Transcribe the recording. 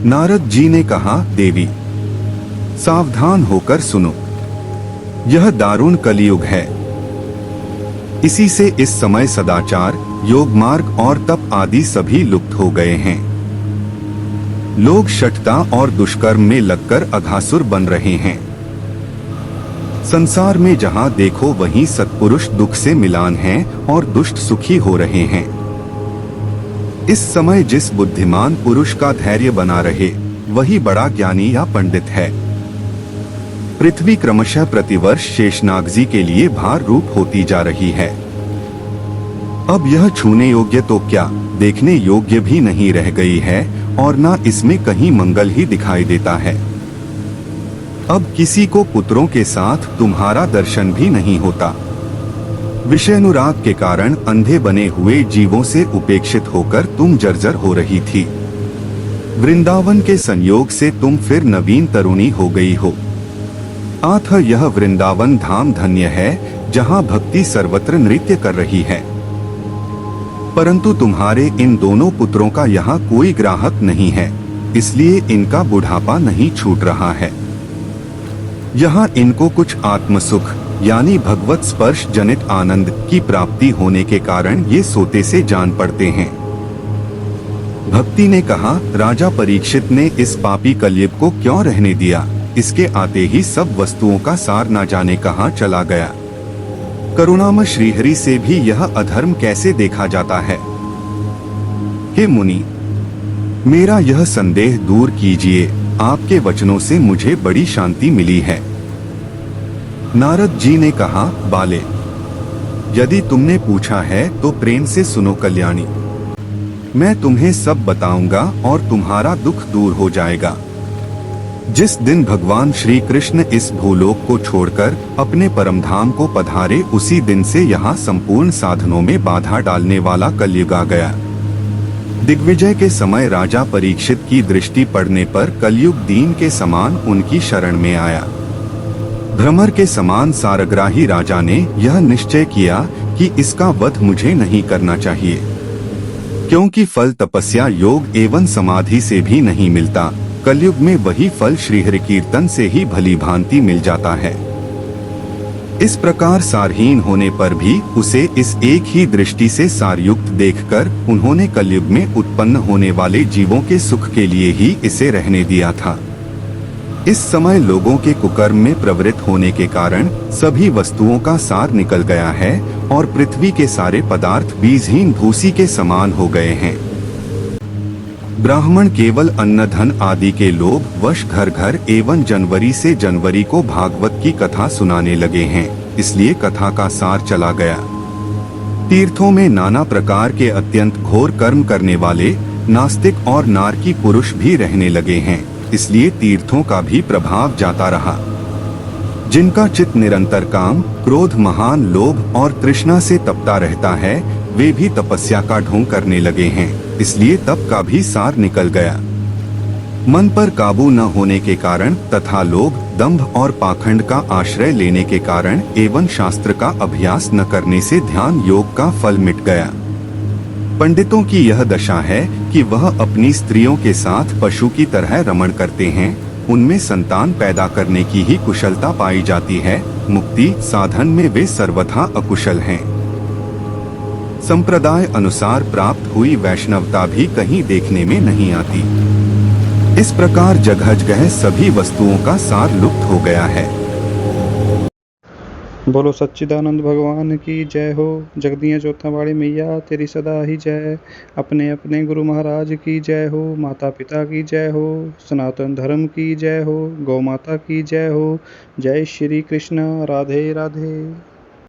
नारद जी ने कहा, देवी सावधान होकर सुनो, यह दारुण कलियुग है। इसी से इस समय सदाचार, योग मार्ग और तप आदि सभी लुप्त हो गए हैं। लोग शठता और दुष्कर्म में लगकर अघासुर बन रहे हैं। संसार में जहां देखो वहीं सत्पुरुष दुख से मिलान हैं और दुष्ट सुखी हो रहे हैं। इस समय जिस बुद्धिमान पुरुष का धैर्य बना रहे, वही बड़ा ज्ञानी या पंडित है। पृथ्वी क्रमशः प्रतिवर्ष शेषनाग जी के लिए भार रूप होती जा रही है। अब यह छूने योग्य तो क्या, देखने योग्य भी नहीं रह गई है और न इसमें कहीं मंगल ही दिखाई देता है। अब किसी को पुत्रों के साथ तुम्हारा दर्शन भी नहीं होता। विषयानुराग के कारण अंधे बने हुए जीवों से उपेक्षित होकर तुम जर्जर हो रही थी। वृंदावन के संयोग से तुम फिर नवीन तरुणी हो गई हो। अथ यह वृंदावन धाम धन्य है, जहां भक्ति सर्वत्र नृत्य कर रही है। परंतु तुम्हारे इन दोनों पुत्रों का यहाँ कोई ग्राहक नहीं है, इसलिए इनका बुढ़ापा नहीं छूट रहा है। यहाँ इनको कुछ आत्मसुख यानी भगवत स्पर्श जनित आनंद की प्राप्ति होने के कारण ये सोते से जान पड़ते हैं। भक्ति ने कहा, राजा परीक्षित ने इस पापी कलयुग को क्यों रहने दिया? इसके आते ही सब वस्तुओं का सार न जाने कहाँ चला गया। करुणामय श्रीहरि से भी यह अधर्म कैसे देखा जाता है? हे मुनि, मेरा यह संदेह दूर कीजिए, आपके वचनों से मुझे बड़ी शांति मिली है। नारद जी ने कहा, बाले, यदि तुमने पूछा है तो प्रेम से सुनो कल्याणी। मैं तुम्हें सब बताऊंगा और तुम्हारा दुख दूर हो जाएगा। जिस दिन भगवान श्री कृष्ण इस भूलोक को छोड़कर अपने परमधाम को पधारे, उसी दिन से यहाँ संपूर्ण साधनों में बाधा डालने वाला कलयुग आ गया। दिग्विजय के समय राजा परीक्षित की दृष्टि पड़ने पर कलयुग दीन के समान उनकी शरण में आया। भ्रमर के समान सारग्राही राजा ने यह निश्चय किया कि इसका वध मुझे नहीं करना चाहिए, क्योंकि फल तपस्या, योग एवं समाधि से भी नहीं मिलता। कलयुग में वही फल श्रीहरि कीर्तन से ही भली भांति मिल जाता है। इस प्रकार सारहीन होने पर भी उसे इस एक ही दृष्टि से सारयुक्त देखकर उन्होंने कलयुग में उत्पन्न होने वाले जीवों के सुख के लिए ही इसे रहने दिया था। इस समय लोगों के कुकर्म में प्रवृत्त होने के कारण सभी वस्तुओं का सार निकल गया है और पृथ्वी के सारे पदार्थ बीजहीन भूसी के समान हो गए हैं। ब्राह्मण केवल अन्न धन आदि के लोभ वश घर घर एवं जनवरी से जनवरी को भागवत की कथा सुनाने लगे हैं, इसलिए कथा का सार चला गया। तीर्थों में नाना प्रकार के अत्यंत घोर कर्म करने वाले नास्तिक और नारकी पुरुष भी रहने लगे हैं, इसलिए तीर्थों का भी प्रभाव जाता रहा। जिनका चित्त निरंतर काम, क्रोध, महान लोभ और तृष्णा से तपता रहता है, वे भी तपस्या का ढोंग करने लगे हैं, इसलिए तप का भी सार निकल गया। मन पर काबू न होने के कारण तथा लोभ, दंभ और पाखंड का आश्रय लेने के कारण एवं शास्त्र का अभ्यास न करने से ध्यान योग का फल मिट गया। पंडितों की यह दशा है कि वह अपनी स्त्रियों के साथ पशु की तरह रमण करते हैं, उनमें संतान पैदा करने की ही कुशलता पाई जाती है, मुक्ति साधन में वे सर्वथा अकुशल हैं। संप्रदाय अनुसार प्राप्त हुई वैष्णवता भी कहीं देखने में नहीं आती। इस प्रकार जगह जगह सभी वस्तुओं का सार लुप्त हो गया है। बोलो सच्चिदानंद भगवान की जय हो। जगदियाँ जोतावाड़ी मैया तेरी सदा ही जय। अपने अपने गुरु महाराज की जय हो। माता पिता की जय हो। सनातन धर्म की जय हो। गौ माता की जय हो। जय श्री कृष्ण। राधे राधे।